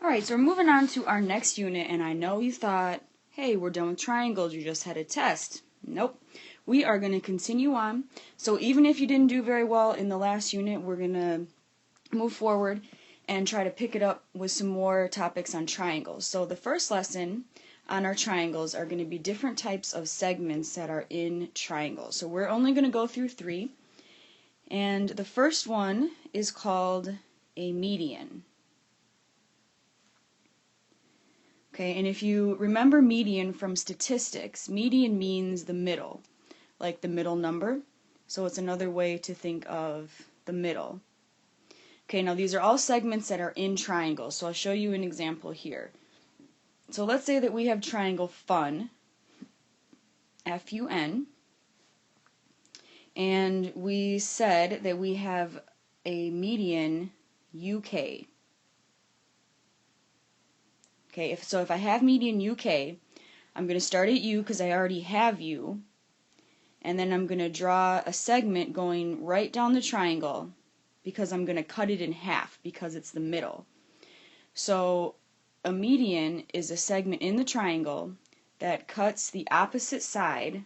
Alright, so we're moving on to our next unit, and I know you thought, hey, we're done with triangles, you just had a test. Nope. We are going to continue on. So even if you didn't do very well in the last unit, we're going to move forward and try to pick it up with some more topics on triangles. So the first lesson on our triangles are going to be different types of segments that are in triangles. So we're only going to go through 3. And the first one is called a median. Okay, and if you remember median from statistics, median means the middle, like the middle number. So it's another way to think of the middle. Okay, now these are all segments that are in triangles, so I'll show you an example here. So let's say that we have triangle FUN, F-U-N, and we said that we have a median UK. Okay, so if I have median UK, I'm going to start at U because I already have U, and then I'm going to draw a segment going right down the triangle because I'm going to cut it in half because it's the middle. So a median is a segment in the triangle that cuts the opposite side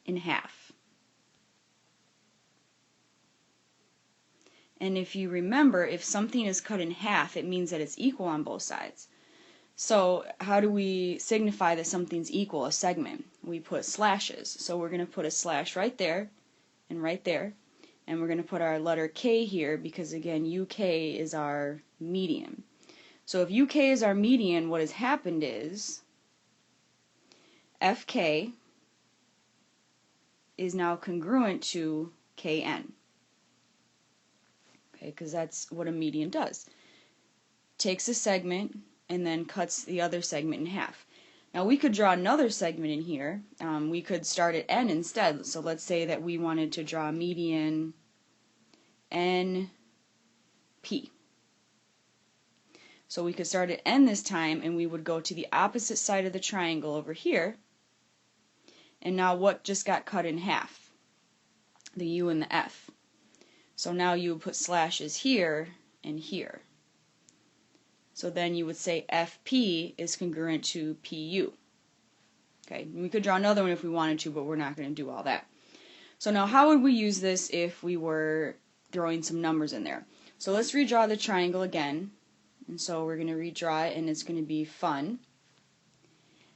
in half. And if you remember, if something is cut in half, it means that it's equal on both sides. So how do we signify that something's equal, a segment? We put slashes. So we're going to put a slash right there and right there. And we're going to put our letter K here because, again, UK is our median. So if UK is our median, what has happened is FK is now congruent to KN. Okay, because that's what a median does. Takes a segment and then cuts the other segment in half. Now we could draw another segment in here. We could start at N instead. So let's say that we wanted to draw median NP. So we could start at N this time and we would go to the opposite side of the triangle over here. And now what just got cut in half? The U and the F. So now you would put slashes here and here. So then you would say FP is congruent to PU. Okay, we could draw another one if we wanted to, but we're not going to do all that. So now how would we use this if we were throwing some numbers in there? So let's redraw the triangle again. And so we're going to redraw it and it's going to be FUN.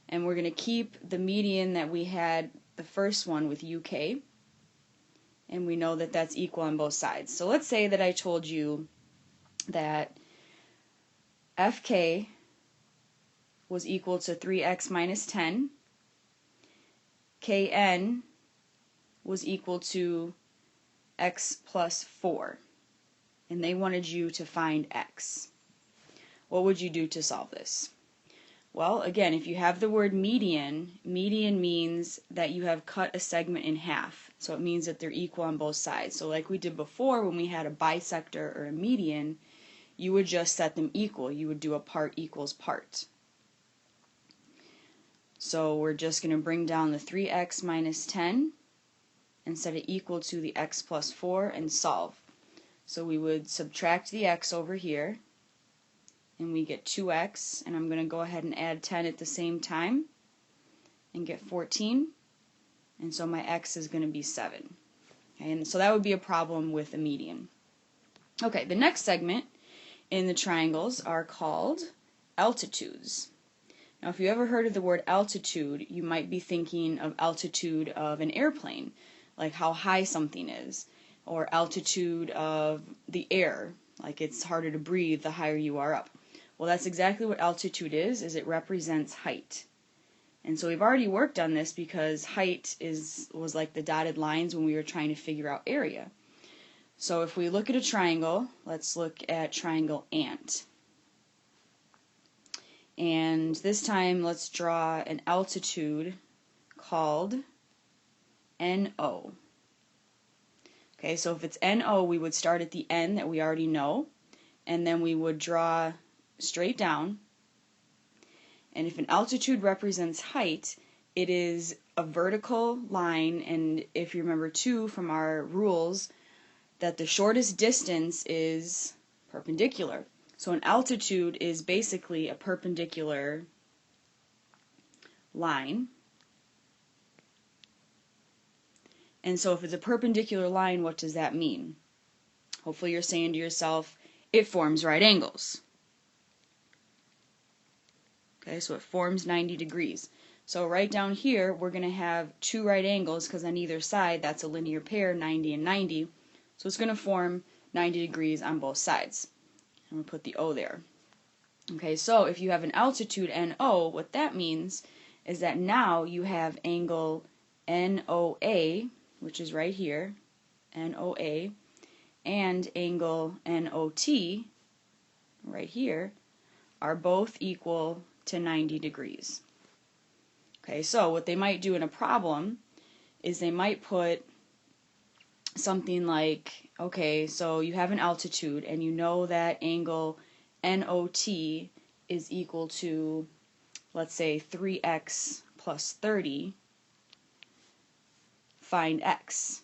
And we're going to keep the median that we had the first one with UK. And we know that that's equal on both sides. So let's say that I told you that FK was equal to 3x minus 10. KN was equal to x plus 4. And they wanted you to find x. What would you do to solve this? Well, again, if you have the word median, median means that you have cut a segment in half. So it means that they're equal on both sides. So like we did before when we had a bisector or a median, you would just set them equal. You would do a part equals part. So we're just going to bring down the 3x minus 10 and set it equal to the x plus 4 and solve. So we would subtract the x over here. And we get 2x, and I'm going to go ahead and add 10 at the same time and get 14, and so my x is going to be 7. Okay, and so that would be a problem with a median. Okay, the next segment in the triangles are called altitudes. Now if you ever heard of the word altitude, you might be thinking of altitude of an airplane, like how high something is, or altitude of the air, like it's harder to breathe the higher you are up. Well, that's exactly what altitude is it represents height. And so we've already worked on this because height was like the dotted lines when we were trying to figure out area. So if we look at a triangle, let's look at triangle ant. And this time let's draw an altitude called NO. Okay, so if it's NO, we would start at the N that we already know, and then we would draw straight down. And if an altitude represents height, it is a vertical line, and if you remember too from our rules, that the shortest distance is perpendicular. So an altitude is basically a perpendicular line. And so if it's a perpendicular line, what does that mean? Hopefully you're saying to yourself, it forms right angles. Okay, so it forms 90 degrees. So right down here, we're going to have two right angles because on either side, that's a linear pair, 90 and 90. So it's going to form 90 degrees on both sides. I'm going to put the O there. Okay, so if you have an altitude NO, what that means is that now you have angle NOA, which is right here, NOA, and angle NOT, right here, are both equal to 90 degrees. Okay, so what they might do in a problem is they might put something like, okay, so you have an altitude and you know that angle NOT is equal to, let's say, 3x plus 30. Find x.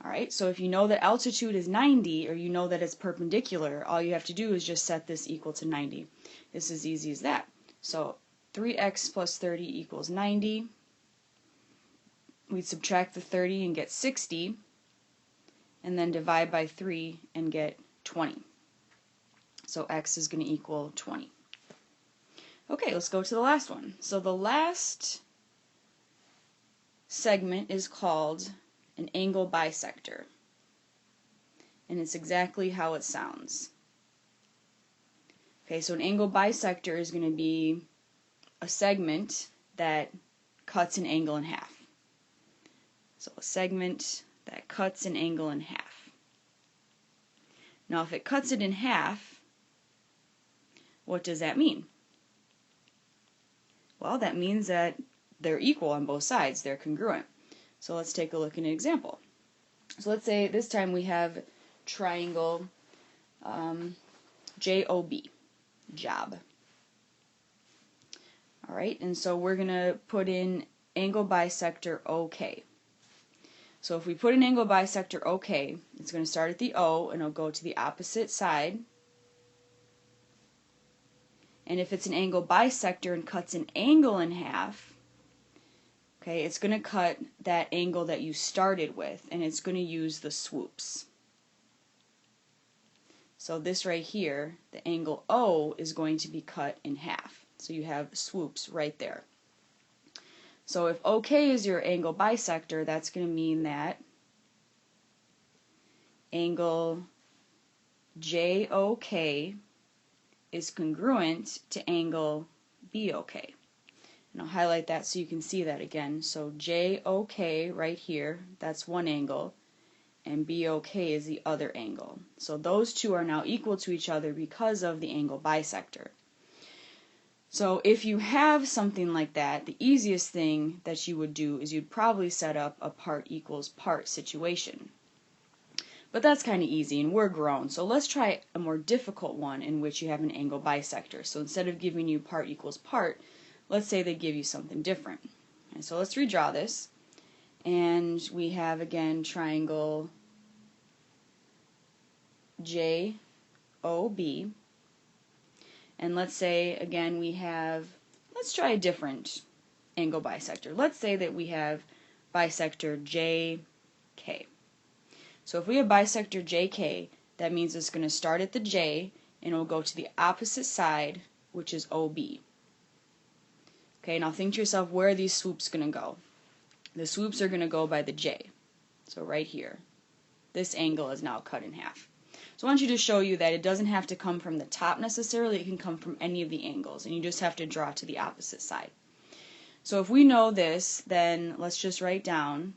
Alright, so if you know that altitude is 90, or you know that it's perpendicular, all you have to do is just set this equal to 90. This is easy as that. So 3x plus 30 equals 90. We'd subtract the 30 and get 60, and then divide by 3 and get 20. So x is going to equal 20. Okay, let's go to the last one. So the last segment is called an angle bisector. And it's exactly how it sounds. Okay, so an angle bisector is going to be a segment that cuts an angle in half. So a segment that cuts an angle in half. Now if it cuts it in half, what does that mean? Well, that means that they're equal on both sides. They're congruent. So let's take a look at an example. So let's say this time we have triangle JOB, job. Alright, and so we're going to put in angle bisector OK. So if we put an angle bisector OK, it's going to start at the O and it'll go to the opposite side. And if it's an angle bisector and cuts an angle in half, okay, it's going to cut that angle that you started with, and it's going to use the swoops. So this right here, the angle O, is going to be cut in half. So you have swoops right there. So if OK is your angle bisector, that's going to mean that angle JOK is congruent to angle BOK. And I'll highlight that so you can see that again. So JOK right here, that's one angle, and BOK is the other angle. So those two are now equal to each other because of the angle bisector. So if you have something like that, the easiest thing that you would do is you'd probably set up a part equals part situation. But that's kind of easy, and we're grown. So let's try a more difficult one in which you have an angle bisector. So instead of giving you part equals part, let's say they give you something different. And so let's redraw this. And we have, again, triangle JOB. And let's say, again, we have, let's try a different angle bisector. Let's say that we have bisector JK. So if we have bisector JK, that means it's going to start at the J and it'll go to the opposite side, which is OB. Okay, now think to yourself, where are these swoops going to go? The swoops are going to go by the J. So right here. This angle is now cut in half. So I want you to show you that it doesn't have to come from the top necessarily, it can come from any of the angles, and you just have to draw to the opposite side. So if we know this, then let's just write down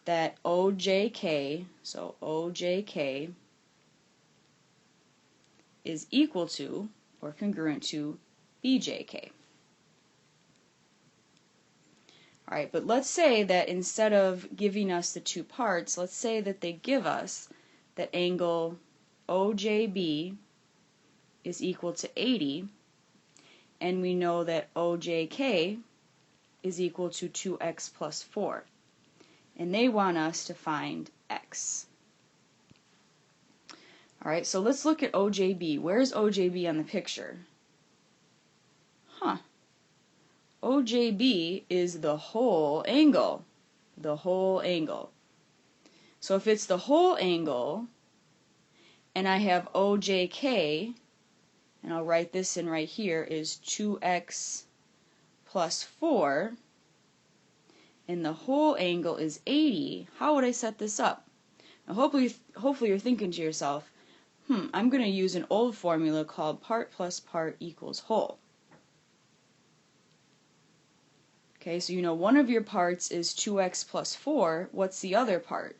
that OJK, so OJK is equal to, or congruent to, BJK. Alright, but let's say that instead of giving us the two parts, let's say that they give us that angle OJB is equal to 80, and we know that OJK is equal to 2x plus 4. And they want us to find x. Alright, so let's look at OJB. Where's OJB on the picture? OJB is the whole angle. The whole angle. So if it's the whole angle, and I have OJK, and I'll write this in right here, is 2x plus 4, and the whole angle is 80, how would I set this up? Now hopefully you're thinking to yourself, I'm going to use an old formula called part plus part equals whole. Okay, so you know one of your parts is 2x plus 4. What's the other part?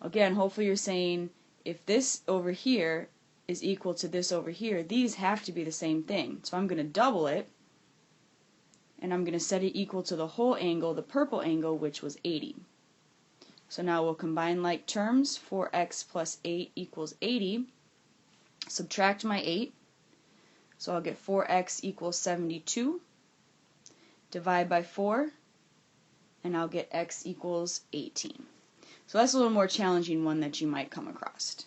Again, hopefully you're saying if this over here is equal to this over here, these have to be the same thing. So I'm going to double it, and I'm going to set it equal to the whole angle, the purple angle, which was 80. So now we'll combine like terms. 4x plus 8 equals 80. Subtract my 8. So I'll get 4x equals 72. Divide by 4, and I'll get x equals 18. So that's a little more challenging one that you might come across.